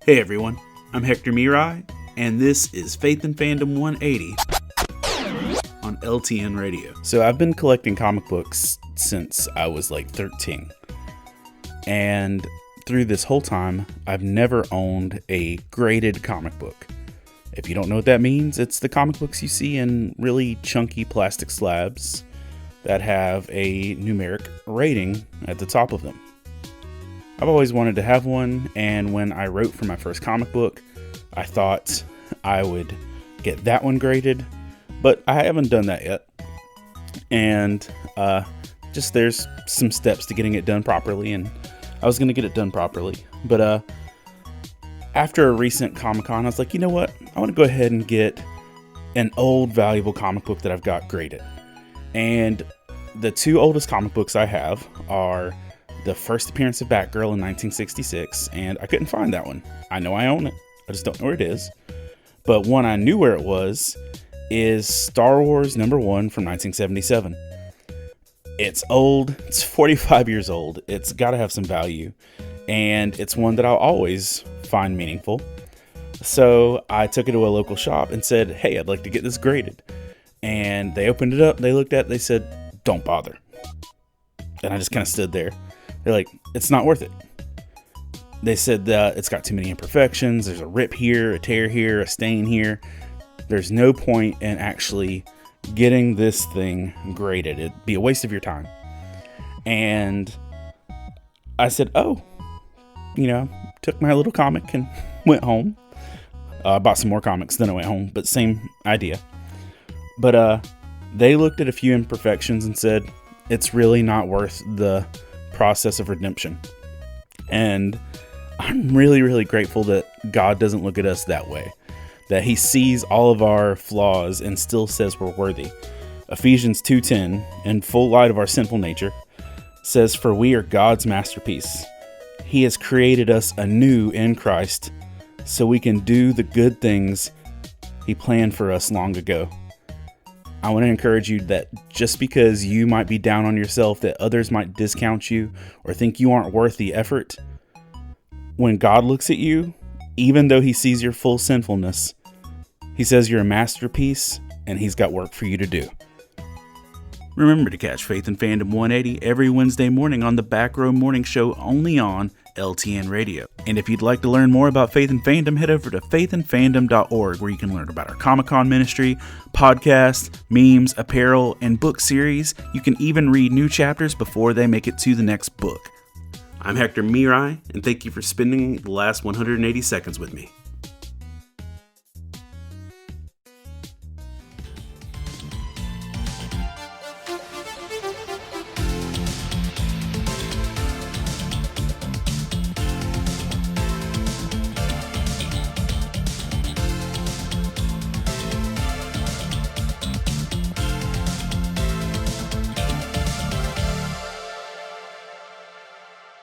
Hey everyone, I'm Hector Mirai, and this is Faith and Fandom 180 on LTN Radio. So I've been collecting comic books since I was like 13. And through this whole time, I've never owned a graded comic book. If you don't know what that means, it's the comic books you see in really chunky plastic slabs that have a numeric rating at the top of them. I've always wanted to have one, and when I wrote for my first comic book, I thought I would get that one graded, but I haven't done that yet. And there's some steps to getting it done properly, and I was going to get it done properly. But after a recent Comic-Con, I was like, you know what? I want to go ahead and get an old, valuable comic book that I've got graded. And the two oldest comic books I have are the first appearance of Batgirl in 1966, and I couldn't find that one. I know I own it, I just don't know where it is. But one I knew where it was is Star Wars #1 from 1977. It's old, it's 45 years old, it's got to have some value, and it's one that I'll always find meaningful. So I took it to a local shop and said, hey, I'd like to get this graded. And they opened it up, they looked at it, they said, don't bother. And I just kind of stood there. They're like, it's not worth it. They said that it's got too many imperfections. There's a rip here, a tear here, a stain here. There's no point in actually getting this thing graded. It'd be a waste of your time. And I said, took my little comic and went home. I bought some more comics, then I went home, but same idea. But they looked at a few imperfections and said, it's really not worth the process of redemption. And I'm really, really grateful that God doesn't look at us that way, that he sees all of our flaws and still says we're worthy. Ephesians 2:10, in full light of our sinful nature, says, for we are God's masterpiece. He has created us anew in Christ so we can do the good things he planned for us long ago. I want to encourage you that just because you might be down on yourself, that others might discount you or think you aren't worth the effort, when God looks at you, even though he sees your full sinfulness, he says you're a masterpiece and he's got work for you to do. Remember to catch Faith and Fandom 180 every Wednesday morning on the Back Row Morning Show, only on LTN Radio. And if you'd like to learn more about Faith and Fandom, head over to faithandfandom.org, where you can learn about our Comic-Con ministry, podcast, memes, apparel, and book series. You can even read new chapters before they make it to the next book. I'm Hector Mirai, and thank you for spending the last 180 seconds with me.